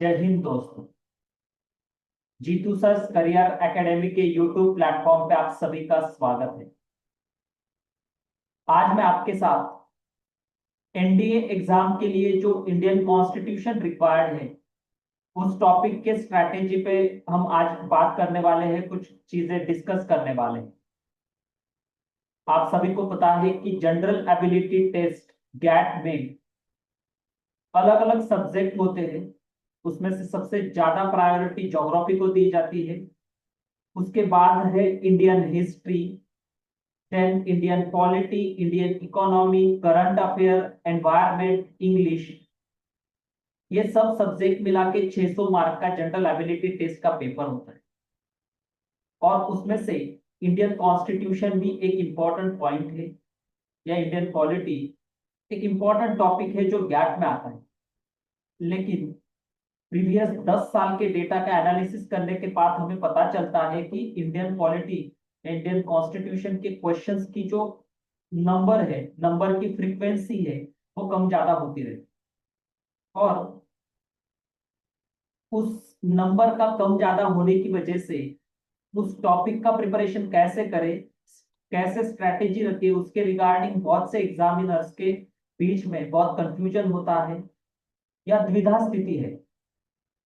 जय हिंद दोस्तों। Jitu sir career academy के यूट्यूब प्लेटफॉर्म पे आप सभी का स्वागत है। आज मैं आपके साथ एनडीए एग्जाम के लिए जो इंडियन कॉन्स्टिट्यूशन रिक्वायर्ड है उस टॉपिक के स्ट्रैटेजी पे हम आज बात करने वाले हैं, कुछ चीजें डिस्कस करने वाले हैं। आप सभी को पता है कि जनरल एबिलिटी टेस्ट गैट में अलग अलग सब्जेक्ट होते हैं। उसमें से सबसे ज्यादा प्रायोरिटी ज्योग्राफी को दी जाती है। उसके बाद है Indian history, then Indian polity, Indian economy, current affair, environment, English. ये सब सब्जेक्ट मिला के 600 मार्क का जनरल एबिलिटी टेस्ट का पेपर होता है। और उसमें से इंडियन कॉन्स्टिट्यूशन भी एक इम्पॉर्टेंट पॉइंट है, या इंडियन पॉलिटी एक इम्पॉर्टेंट टॉपिक है जो गैप में आता है। लेकिन प्रीवियस 10 साल के डेटा का एनालिसिस करने के बाद हमें पता चलता है कि इंडियन पॉलिटी, इंडियन कॉन्स्टिट्यूशन के क्वेश्चंस की जो नंबर की फ्रीक्वेंसी है वो कम ज्यादा होती रहती। और उस नंबर का कम ज्यादा होने की वजह से उस टॉपिक का प्रिपरेशन कैसे करें, कैसे स्ट्रैटेजी रखें, उसके रिगार्डिंग बहुत से एग्जामिनर्स के बीच में बहुत कंफ्यूजन होता है या द्विधा स्थिति है।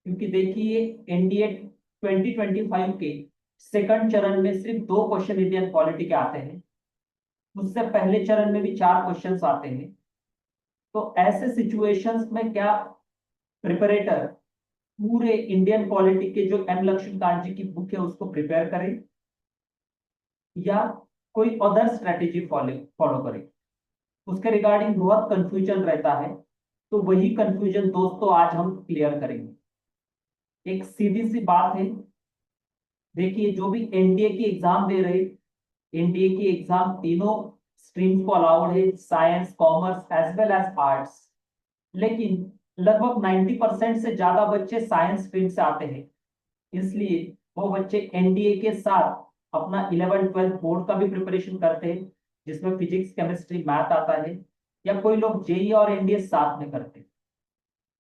क्योंकि देखिए, एनडीए 2025 के सेकंड चरण में सिर्फ 2 क्वेश्चन इंडियन पॉलिटी के आते हैं। उससे पहले चरण में भी 4 क्वेश्चंस आते हैं। तो ऐसे सिचुएशंस में क्या प्रिपरेटर पूरे इंडियन पॉलिटी के जो एम लक्ष्मीकांत जी की बुक है उसको प्रिपेयर करे, या कोई अदर स्ट्रेटेजी फॉलो फॉलो करे, उसके रिगार्डिंग बहुत कंफ्यूजन रहता है। तो वही कंफ्यूजन दोस्तों आज हम क्लियर करेंगे। एक सीधी सी बात है। देखिए, जो भी एनडीए की एग्जाम दे रहे, एनडीए की एग्जाम तीनों स्ट्रीम्स को अलाउड है, science, commerce as well as arts. लेकिन लगभग 90% से ज्यादा बच्चे साइंस स्ट्रीम से आते हैं। इसलिए वो बच्चे एनडीए के साथ अपना 11th 12th बोर्ड का भी प्रिपरेशन करते हैं, जिसमें फिजिक्स, केमिस्ट्री, मैथ आता है। या कोई लोग जेई और एनडीए साथ में करते हैं।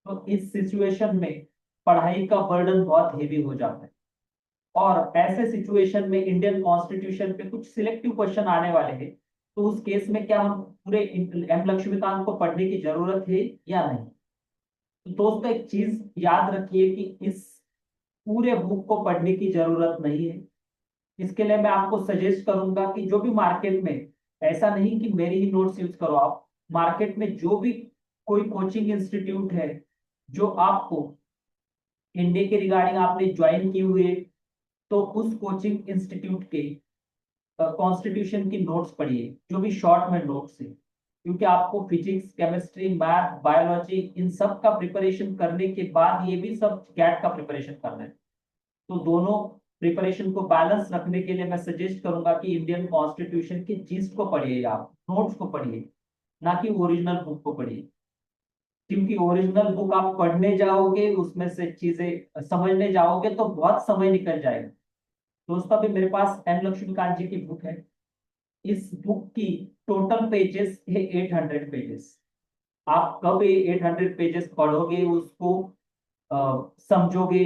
तो इस सिचुएशन में पढ़ाई का बर्डन बहुत हेवी हो जाता है। और ऐसे सिचुएशन में इंडियन कॉन्स्टिट्यूशन पे कुछ सिलेक्टिव क्वेश्चन आने वाले हैं। तो उस केस में क्या हम पूरे एम लक्ष्मीकांत को पढ़ने की जरूरत है या नहीं? तो दोस्तों, एक चीज याद रखिए कि इस पूरे बुक को पढ़ने की जरूरत नहीं है। इसके लिए मैं आपको सजेस्ट करूंगा कि जो भी मार्केट में, ऐसा नहीं कि मेरी ही नोट्स यूज करो, आप मार्केट में जो भी कोई कोचिंग इंस्टीट्यूट है जो आपको इंडिया के रिगार्डिंग आपने ज्वाइन की हुई है, तो उस कोचिंग इंस्टीट्यूट के कॉन्स्टिट्यूशन की नोट्स पढ़िए, जो भी शॉर्ट में नोट्स है। क्योंकि आपको फिजिक्स, केमिस्ट्री, मैथ, बायोलॉजी इन सब का प्रिपरेशन करने के बाद ये भी सब गैट का प्रिपरेशन करना है। तो दोनों प्रिपरेशन को बैलेंस रखने के लिए मैं सजेस्ट करूंगा कि इंडियन कॉन्स्टिट्यूशन के जीस्ट को पढ़िए, आप नोट्स को पढ़िए, ना कि ओरिजिनल बुक को पढ़िए। क्योंकि ओरिजिनल बुक आप पढ़ने जाओगे, उसमें से चीजें समझने जाओगे तो बहुत समय निकल जाएगा। दोस्तों, अभी मेरे पास एम लक्ष्मीकांत जी की बुक है। इस बुक की टोटल पेजेस है 800 पेजेस। आप कब ये 800 पेजेस पढ़ोगे, उसको समझोगे,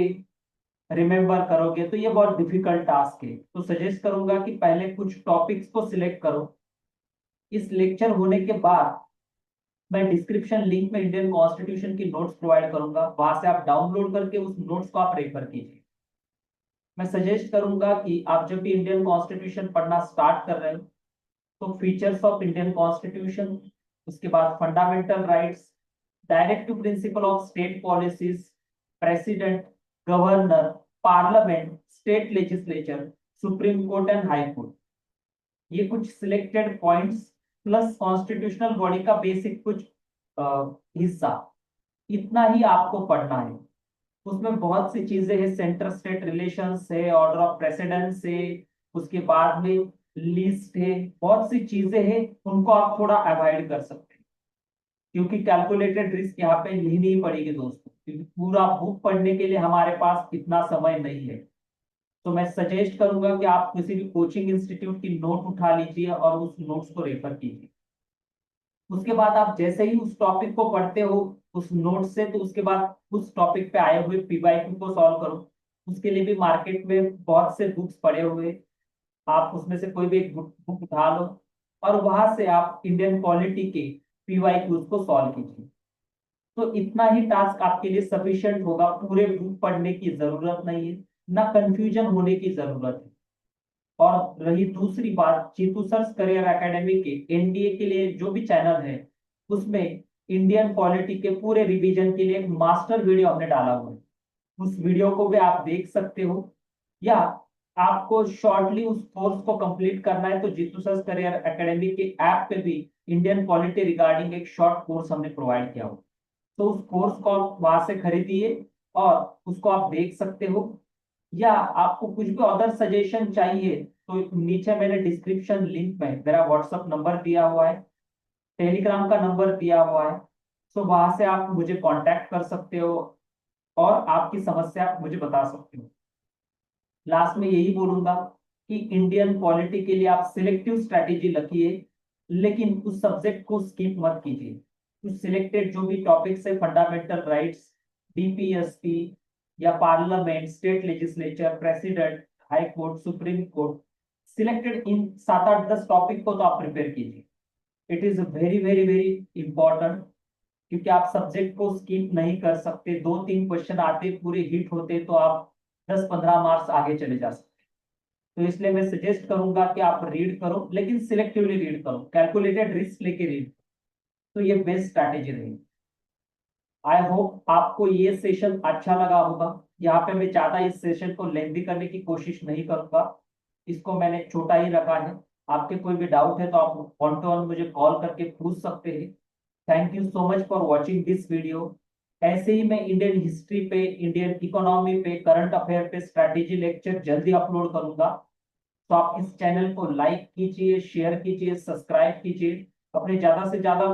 रिमेम्बर करोगे, तो ये बहुत डिफिकल्ट टास्क है। तो सजेस्ट करूंगा कि पहले कुछ टॉपिक्स को सिलेक्ट करो। इस लेक्चर होने के बाद मैं डिस्क्रिप्शन लिंक में इंडियन कॉन्स्टिट्यूशन की नोट्स प्रोवाइड करूंगा, वहां से आप डाउनलोड करके उस नोट्स को आप रेफर कीजिए। मैं सजेस्ट करूंगा कि आप जब भी इंडियन कॉन्स्टिट्यूशन पढ़ना स्टार्ट कर रहे हो तो फीचर्स ऑफ इंडियन कॉन्स्टिट्यूशन, उसके बाद fundamental rights, directive principle of state policies, president, governor, parliament, state legislature, supreme court and high court, ये कुछ selected points plus constitutional body का बेसिक कुछ हिस्सा, इतना ही आपको पढ़ना है। उसमें बहुत सी चीजें हैं, सेंटर स्टेट रिलेशंस है, ऑर्डर ऑफ प्रेसिडेंस है, उसके बाद में लिस्ट है, बहुत सी चीजें हैं। उनको आप थोड़ा अवॉइड कर सकते हैं, क्योंकि कैलकुलेटेड रिस्क यहाँ पे लेनी पड़ेगी दोस्तों, क्योंकि पूरा बुक पढ़ने के लिए हमारे पास इतना समय नहीं है। तो मैं सजेस्ट करूंगा कि आप किसी भी कोचिंग इंस्टीट्यूट की नोट उठा लीजिए और उस नोट्स को रेफर कीजिए। उसके बाद आप जैसे ही उस टॉपिक को पढ़ते हो उस नोट से, तो उसके बाद उस टॉपिक पे आए हुए पीवाईक्यू को सॉल्व करो। उसके लिए भी मार्केट में बहुत से बुक्स पड़े हुए, आप उसमें से कोई भी एक बुक उठा लो और वहां से आप इंडियन पॉलिटी के पीवाईक्यूज को सॉल्व कीजिए। तो इतना ही टास्क आपके लिए सफिशिएंट होगा, पूरे बुक पढ़ने की जरूरत नहीं है, ना कंफ्यूजन होने की जरूरत है। और रही दूसरी बात, जीतू सर्स करियर एकेडमी के एनडीए के लिए जो भी चैनल है, उसमें इंडियन पॉलिटी के पूरे रिवीजन के लिए एक मास्टर वीडियो हमने डाला हुआ है। उस वीडियो को भी आप देख सकते हो, या आपको शॉर्टली उस कोर्स को कंप्लीट करना है तो जीतू सर्स करियर एकेडमी के ऐप पे भी इंडियन पॉलिटी रिगार्डिंग एक शॉर्ट कोर्स हमने प्रोवाइड किया हुआ। तो उस कोर्स को आप वहां से खरीदिए और उसको आप देख सकते हो। या आपको कुछ भी अदर सजेशन चाहिए तो नीचे मैंने डिस्क्रिप्शन लिंक में मेरा व्हाट्सअप नंबर दिया हुआ है, टेलीग्राम का नंबर दिया हुआ है। सो वहां से आप मुझे कांटेक्ट कर सकते हो और आपकी समस्या आप मुझे बता सकते हो। लास्ट में यही बोलूंगा कि इंडियन पॉलिटी के लिए आप सिलेक्टिव स्ट्रैटेजी रखिए, लेकिन उस सब्जेक्ट को स्किप मत कीजिए। उस सिलेक्टेड जो भी टॉपिक्स है, फंडामेंटल राइट्स, डीपीएसपी या parliament, state legislature, president, high court, supreme court, selected in 7 8 10 topic को तो आप प्रिपेयर कीजिए। It is very very very important, क्योंकि आप सब्जेक्ट को स्किप नहीं कर सकते। 2 3 क्वेश्चन आते पूरे हिट होते तो आप 10 15 मार्क्स आगे चले जा सकते। तो इसलिए मैं सजेस्ट करूंगा कि आप रीड करो, लेकिन सिलेक्टिवली रीड करो, कैलकुलेटेड रिस्क लेके रीड। तो ये बेस्ट स्ट्रैटेजी रहेगी। आई होप आपको ये सेशन अच्छा लगा होगा। यहाँ पे मैं ज्यादा इस सेशन को लेंदी करने की कोशिश नहीं करूंगा, इसको मैंने छोटा ही रखा है। आपके कोई भी डाउट है तो आप वन टू वन मुझे कॉल करके पूछ सकते हैं। Thank you so much for watching this video. ऐसे ही मैं इंडियन हिस्ट्री पे, इंडियन इकोनॉमी पे, करंट अफेयर पे स्ट्रैटेजी लेक्चर जल्दी अपलोड करूंगा। तो आप इस चैनल को लाइक कीजिए, शेयर कीजिए, सब्सक्राइब कीजिए, अपने ज्यादा से ज्यादा